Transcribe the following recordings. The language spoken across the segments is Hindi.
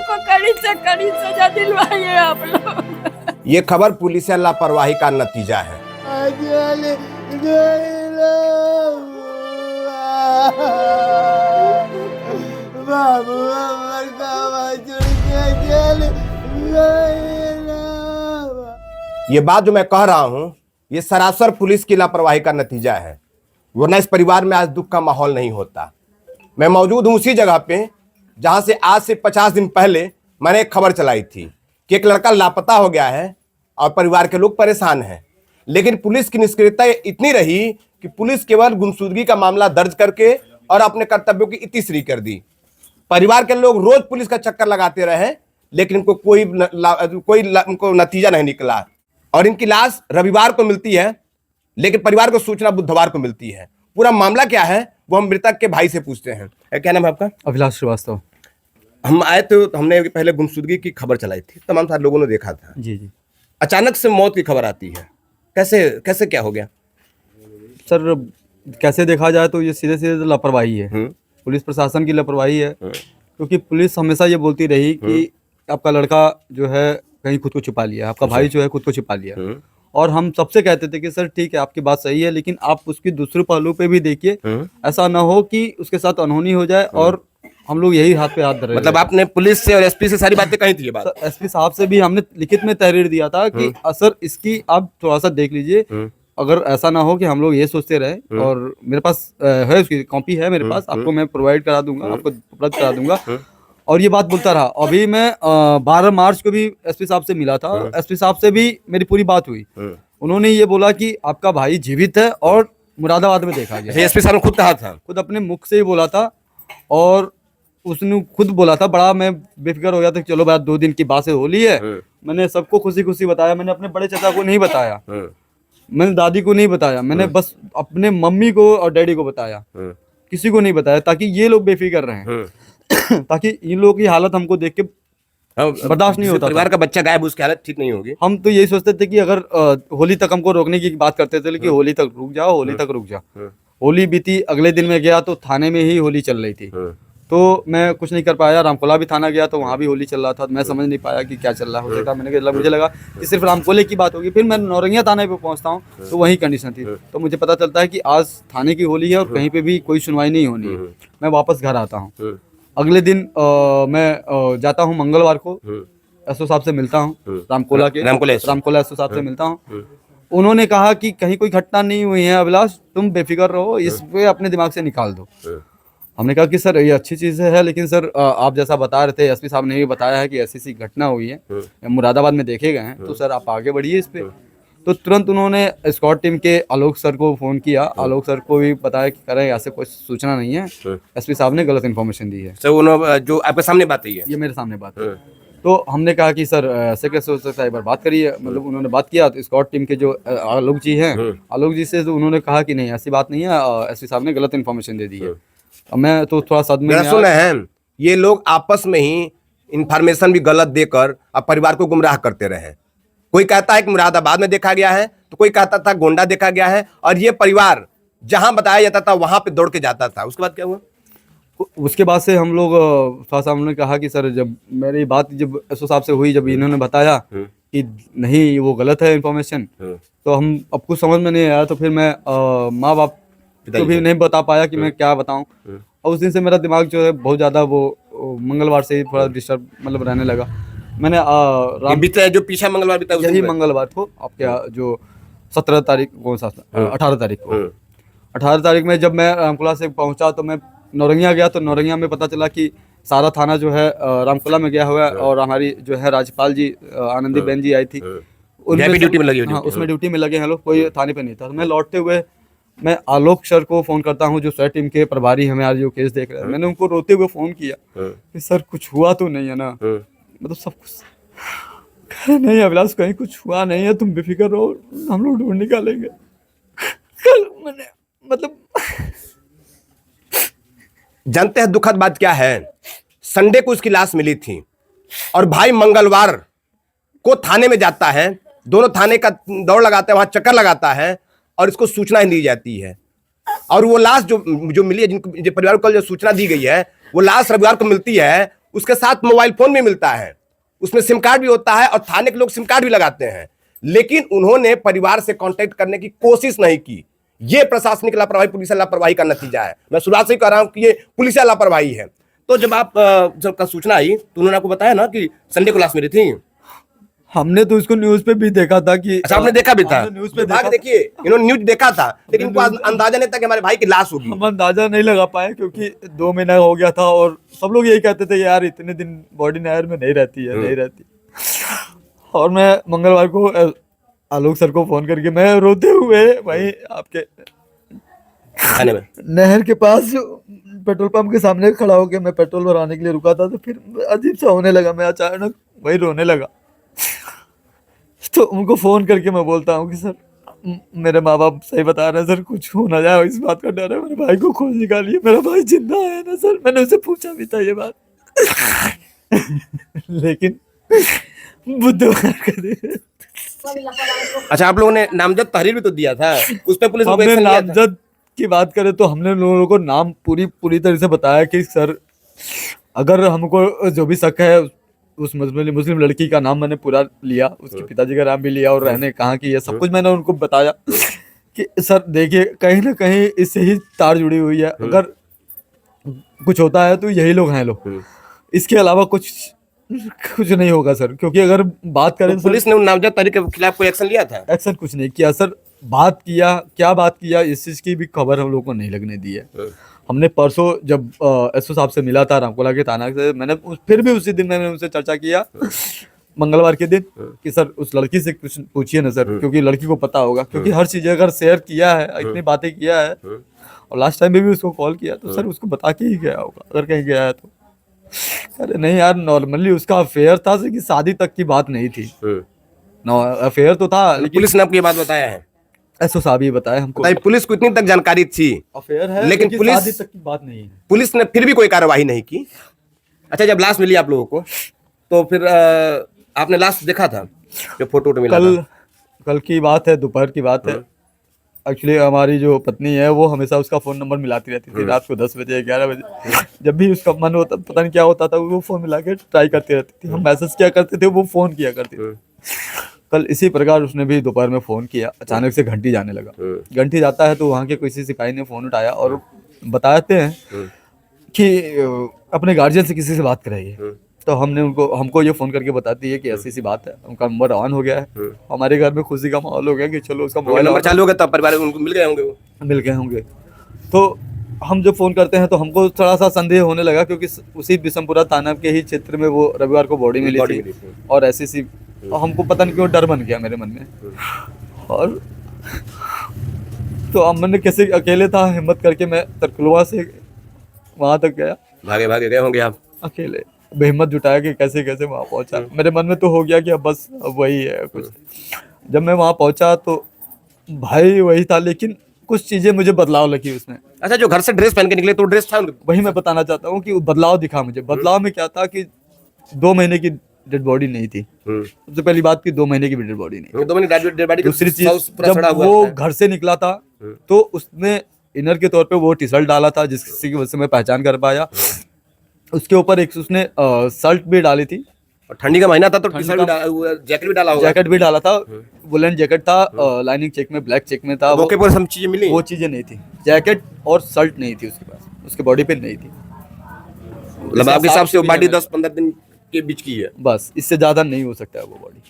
को कड़ी से कड़ी सजा दिलवाइए आप लोग। ये खबर पुलिस या लापरवाही का नतीजा है। ये बात जो मैं कह रहा हूं, ये सरासर पुलिस की लापरवाही का नतीजा है, वरना इस परिवार में आज दुख का माहौल नहीं होता। मैं मौजूद हूं उसी जगह पे जहां से आज से 50 दिन पहले मैंने एक खबर चलाई थी कि एक लड़का लापता हो गया है और परिवार के लोग परेशान हैं। लेकिन पुलिस की निष्क्रियता इतनी रही कि पुलिस केवल गुमशुदगी का मामला दर्ज करके और अपने कर्तव्यों की इतिश्री कर दी। परिवार के लोग रोज पुलिस का चक्कर लगाते रहे, लेकिन इनको उनको नतीजा नहीं निकला। और इनकी लाश रविवार को मिलती है, लेकिन परिवार को सूचना बुधवार को मिलती है। पूरा मामला क्या है वो हम मृतक के भाई से पूछते हैं। क्या नाम है आपका? अभिलाष श्रीवास्तव। हम आए तो हमने पहले गुमशुदगी की खबर चलाई थी, तमाम सारे लोगों ने देखा था। जी जी। अचानक से मौत की खबर आती है, कैसे कैसे क्या हो गया? सर कैसे देखा जाए तो ये सीधे सीधे लापरवाही है, पुलिस प्रशासन की लापरवाही है। क्योंकि पुलिस हमेशा ये बोलती रही कि आपका लड़का जो है कहीं खुद को छिपा लिया, आपका भाई जो है खुद को छिपा लिया। और हम सबसे कहते थे कि सर ठीक है आपकी बात सही है, लेकिन आप उसकी दूसरे पहलू पे भी देखिए, ऐसा ना हो कि उसके साथ अनहोनी हो जाए और हम लोग यही हाथ पे हाथ धरे। मतलब आपने पुलिस से और एसपी से सारी बातें कही थी? ये बात एसपी साहब से भी हमने लिखित में तहरीर दिया था कि सर इसकी आप थोड़ा सा देख लीजिए, अगर ऐसा ना हो कि हम लोग ये सोचते रहे। और मेरे पास है, उसकी कॉपी है मेरे पास, आपको मैं प्रोवाइड करा दूंगा, आपको उपलब्ध करा दूंगा। और ये बात बोलता रहा। अभी मैं 12 मार्च को भी एसपी साहब से मिला था, एसपी साहब से भी मेरी पूरी बात हुई। उन्होंने ये बोला कि आपका भाई जीवित है और मुरादाबाद में देखा गया। एसपी साहब ने खुद कहा था? खुद अपने मुख से ही बोला था। और उसने खुद बोला था, बड़ा मैं बेफिक्र हो गया था, चलो बात 2 दिन की बात से होली है। मैंने सबको खुशी खुशी बताया, मैंने अपने बड़े चाचा को नहीं बताया, मैंने दादी को नहीं बताया, मैंने बस अपने मम्मी को और डैडी को बताया, किसी को नहीं बताया, ताकि ये लोग बेफिक्र रहें। ताकि इन लोगों की हालत हमको देख के बर्दाश्त नहीं होता। परिवार का बच्चा गायब, उसकी हालत ठीक नहीं होगी। हम तो यही सोचते थे कि अगर होली तक हमको रोकने की बात करते थे, लेकिन होली तक रुक जाओ, होली तक रुक जाओ। होली बीती, अगले दिन में गया तो थाने में ही होली चल रही थी, तो मैं कुछ नहीं कर पाया। रामकोला भी थाना गया तो वहाँ भी होली चल रहा था, मैं समझ नहीं पाया कि क्या चल रहा हो सकता। मुझे लगा कि सिर्फ रामकोले की बात होगी। फिर मैं नौरंगिया थाने पे पहुँचता हूँ तो वही कंडीशन थी, तो मुझे पता चलता है कि आज थाने की होली है और कहीं पे भी कोई सुनवाई नहीं होनी है। मैं वापस घर आता हूँ। अगले दिन मैं जाता हूँ मंगलवार को, एसओ साहब से मिलता हूँ, रामकोला एसओ साहब से मिलता हूँ। उन्होंने कहा कि कहीं कोई घटना नहीं हुई है अभिलाष, तुम बेफिक्र रहो, इस पे अपने दिमाग से निकाल दो। हमने कहा कि सर ये अच्छी चीज़ है, लेकिन सर आप जैसा बता रहे थे, एसपी साहब ने भी बताया है कि ऐसी घटना हुई है, मुरादाबाद में देखे गए हैं, तो सर आप आगे बढ़िए इस पे। तो तुरंत उन्होंने स्क्वाड टीम के आलोक सर को फ़ोन किया, आलोक सर को भी बताया कि करें ऐसे कोई सूचना नहीं है, एसपी साहब ने गलत इन्फॉर्मेशन दी है। सर उन्होंने जो आपके सामने बात है, ये मेरे सामने बात है। तो हमने कहा कि सर ऐसे कैसे हो सकता है, एक बार बात करिए। मतलब उन्होंने बात किया तो स्क्वाड टीम के जो आलोक जी हैं, आलोक जी से तो उन्होंने कहा कि नहीं ऐसी बात नहीं है, एसपी साहब ने गलत इन्फॉर्मेशन दे दी है। मैं तो थोड़ा सदमे में सुना है, ये लोग आपस में ही इंफॉर्मेशन भी गलत देकर अब परिवार को गुमराह करते रहे। कोई कहता है कि मुरादाबाद में देखा गया है, तो कोई कहता था गोंडा देखा गया है, और ये परिवार जहां बताया जाता था वहां पे दौड़ के जाता था। उसके बाद क्या हुआ? उसके बाद से हम लोग थोड़ा सा हमने कहा कि सर जब मेरी बात जब एसओ साहब से हुई, जब इन्होंने बताया कि नहीं वो गलत है इन्फॉर्मेशन, तो हम अब कुछ समझ में नहीं आया। तो फिर मैं माँ बाप तो भी नहीं बता पाया कि मैं क्या बताऊं। और उस दिन से मेरा दिमाग जो है बहुत ज़्यादा वो मंगलवार से ही थोड़ा डिस्टर्ब मतलब रहने लगा। मैंने जो पीछा मंगलवार बीता, यही मंगलवार को आपके जो 17 तारीख कौन सा 18 तारीख को 18 तारीख में जब मैं रामकोला से पहुंचा तो मैं नौरंगिया गया। तो नौरंगिया में पता चला कि सारा थाना जो है रामकोला में गया हुआ है, और हमारी जो है राज्यपाल जी आनंदी बेन जी आई थी, उनमें ड्यूटी में लगी हुई। उसमें ड्यूटी में लगे हैं लोग, कोई थाने पे नहीं था। तो मैं लौटते हुए मैं आलोक सर को फ़ोन करता हूँ, जो सर टीम के प्रभारी हमारे जो केस देख रहे हैं। मैंने उनको रोते हुए फ़ोन किया कि सर कुछ हुआ तो नहीं है ना, मतलब सब कुछ नहीं अभिलाष, कहीं कुछ हुआ नहीं है, तुम बेफिक्र रहो, हम लोग ढूंढ निकालेंगे। कल मैंने मतलब जानते हैं दुखद बात क्या है? संडे को उसकी लाश मिली थी और भाई मंगलवार को थाने में जाता है, दोनों थाने का दौड़ लगाते हैं, वहां चक्कर लगाता है और इसको सूचना ही दी जाती है। और वो लाश जो मिली है, जिनको परिवार को कल जो सूचना दी गई है, वो लाश रविवार को मिलती है। उसके साथ मोबाइल फोन भी मिलता है, उसमें सिम कार्ड भी होता है और थाने के लोग सिम कार्ड भी लगाते हैं, लेकिन उन्होंने परिवार से कांटेक्ट करने की कोशिश नहीं की। ये प्रशासनिक लापरवाही, पुलिस लापरवाही का नतीजा है। मैं शुरुआत से ही कह रहा हूं कि ये पुलिस लापरवाही है। तो जब आप जब का सूचना आई तो उन्होंने आपको बताया ना कि संडे को लाश मिली थी। हमने तो इसको न्यूज पे भी देखा था कि अच्छा, आपने देखा भी था? न्यूज पे विभाग देखा, देखिए, इन्होंने न्यूज देखा था, लेकिन इनको अंदाजा नहीं था कि हमारे भाई की लाश होगी। हम अंदाजा नहीं लगा पाए क्योंकि 2 महीना हो गया था और सब लोग यही कहते थे यार इतने दिन बॉडी नहर में नहीं रहती है, नहीं रहती। और मैं मंगलवार को आलोक सर को फोन करके मैं रोते हुए वहीं आपके थाने में नहर के पास पेट्रोल पंप के सामने खड़ा होकर मैं पेट्रोल भराने के लिए रुका था, तो फिर अजीब सा होने लगा, मैं अचानक वही रोने लगा। तो उनको फोन करके मैं बोलता हूँ कि सर मेरे माँ बाप सही बता रहे हैं सर, कुछ हो ना जाए, इस बात का डर है, मेरे भाई को खोज निकालिए, मेरा भाई जिंदा है ना सर। मैंने उसे पूछा भी था ये बात लेकिन बुधवार का दिन। अच्छा, आप लोगों ने नामजद तहरीर भी तो दिया था, उस पर पुलिस ने कोई हमने एक्शन लिया था? नामजद की बात करें तो हमने लोगों को नाम पूरी तरह से बताया कि सर अगर हमको जो भी शक है उस मुस्लिम लड़की का नाम मैंने पूरा लिया, उसके पिताजी का नाम भी लिया और रहने कहाँ की है सब कुछ मैंने उनको बताया कि सर देखिए कहीं ना कहीं इससे ही तार जुड़ी हुई है, अगर कुछ होता है तो यही लोग हैं लोग, इसके अलावा कुछ नहीं होगा सर। क्योंकि अगर बात करें तो पुलिस ने उन नामजद तहरीर के खिलाफ कोई एक्शन लिया था? एक्शन कुछ नहीं किया सर। बात किया इस चीज़ की भी खबर हम लोग को नहीं लगने दी है। हमने परसों जब एसओ साहब से मिला था रामकोला के थाना से, मैंने फिर भी उसी दिन मैंने उनसे चर्चा किया मंगलवार के दिन कि सर उस लड़की से कुछ पूछिए ना सर, क्योंकि लड़की को पता होगा, क्योंकि हर चीज़ अगर शेयर किया है, इतनी बातें किया है और लास्ट टाइम में भी उसको कॉल किया तो सर उसको बता के ही गया होगा अगर कहीं गया है तो। अरे नहीं यार, नॉर्मली उसका अफेयर था, कि शादी तक की बात नहीं थी। अफेयर तो था, लेकिन पुलिस ने आपको ये बात बताया है? एसओ साहब ही बताया हमको। पुलिस को इतनी तक जानकारी थी, अफेयर है लेकिन पुलिस शादी तक की बात नहीं है। पुलिस ने फिर भी कोई कार्रवाई नहीं की। अच्छा, जब लाश मिली आप लोगों को तो फिर आपने लाश देखा था, जो फोटो मिला था? कल की बात है, दोपहर की बात है। एक्चुअली हमारी जो पत्नी है वो हमेशा उसका फ़ोन नंबर मिलाती रहती थी, रात को 10 बजे 11 बजे जब भी उसका मन होता, पता नहीं क्या होता था, वो फ़ोन मिला के ट्राई करती रहती थी। हम मैसेज किया करते थे, वो फ़ोन किया करती थी। कल इसी प्रकार उसने भी दोपहर में फ़ोन किया, अचानक से घंटी जाने लगा। घंटी जाता है तो वहाँ के किसी सिपाही ने फ़ोन उठाया और बताते हैं कि अपने गार्जियन से किसी से बात कराइए। तो हमको ये फ़ोन करके बताती है कि ऐसी सी बात है, उनका नंबर ऑन हो गया है। हमारे घर में खुशी का माहौल हो गया कि चलो उसका मोबाइल नंबर चालू हो गया, तब परिवार उनको मिल गए होंगे। तो हम जब फ़ोन करते हैं तो हमको थोड़ा सा संदेह होने लगा, क्योंकि उसी बिशमपुरा थाना के ही क्षेत्र में वो रविवार को बॉडी मिली थी और ऐसी सी, हमको पता नहीं क्यों डर बन गया मेरे मन में। और तो अब मैंने कैसे अकेले था, हिम्मत करके मैं तरकुलवा से वहाँ तक गया। भागे गए होंगे आप? अकेले बेहिम्मत जुटाया कि कैसे वहाँ पहुंचा। मेरे मन में तो हो गया कि अब बस अब वही है कुछ। जब मैं वहाँ पहुंचा तो भाई वही था, लेकिन कुछ चीजें मुझे बदलाव लगी उसमें। अच्छा, जो घर से ड्रेस पहन के निकले तो ड्रेस था? वही मैं बताना चाहता हूँ कि बदलाव दिखा मुझे। बदलाव में क्या था कि 2 महीने की डेड बॉडी नहीं थी। सबसे पहली बात की 2 महीने की डेड बॉडी नहीं। 2 महीने डेड बॉडी। दूसरी चीज, जब वो घर से निकला था तो उसने इनर के तौर पे वो टी शर्ट डाला था, जिसकी वजह से मैं पहचान कर पाया। उसके ऊपर एक उसने शर्ट भी डाली थी, और ठंडी का महीना था तो टी-शर्ट भी जैकेट भी डाला होगा। जैकेट भी डाला था, वुलन जैकेट था, लाइनिंग चेक में, ब्लैक चेक में था। ओके, पर सब चीजें मिली? वो चीजें नहीं थी, जैकेट और शर्ट नहीं थी उसके पास, उसके बॉडी पे नहीं थी। मतलब आपके हिसाब से वो बॉडी 10-15 दिन के बीच की है? बस, इससे ज्यादा नहीं हो सकता है वो बॉडी।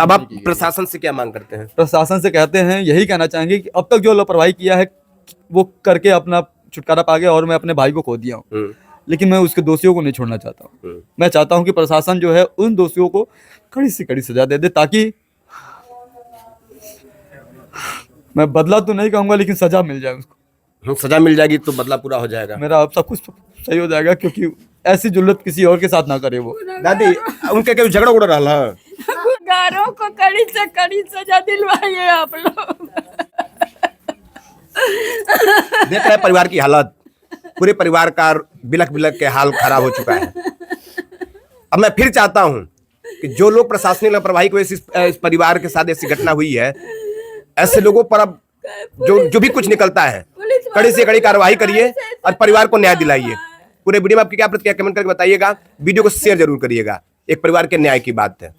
अब आप प्रशासन से क्या मांग करते हैं? प्रशासन से कहते हैं, यही कहना चाहेंगे कि अब तक जो लापरवाही किया है वो करके अपना छुटकारा पा गया, और मैं अपने भाई को खो दिया हूँ, लेकिन मैं उसके दोषियों को नहीं छोड़ना चाहता हूँ। मैं चाहता हूँ कि प्रशासन जो है उन दोषियों को कड़ी से कड़ी सजा दे दे, ताकि मैं बदला तो नहीं कहूंगा, लेकिन सजा मिल जाए उसको। सजा मिल जाएगी तो बदला पूरा हो जाएगा। मेरा अब सब कुछ सही हो जाएगा, क्योंकि ऐसी जुल्लत किसी और के साथ ना करे वो। दादी, उनके कभी झगड़ा उड़ रहा है? गुनहगारों को कड़ी से कड़ी सजा दिलवाइए आप लोग। देख रहे परिवार की हालत, पूरे परिवार का बिलख के हाल खराब हो चुका है। अब मैं फिर चाहता हूं कि जो लोग प्रशासनिक लापरवाही की वजह से इस परिवार के साथ ऐसी घटना हुई है, ऐसे लोगों पर अब जो भी कुछ निकलता है कड़ी से कड़ी कार्रवाई करिए और परिवार को न्याय दिलाइए। पूरे वीडियो में आपकी क्या प्रतिक्रिया कमेंट करके बताइएगा। वीडियो को शेयर जरूर करिएगा, एक परिवार के न्याय की बात है।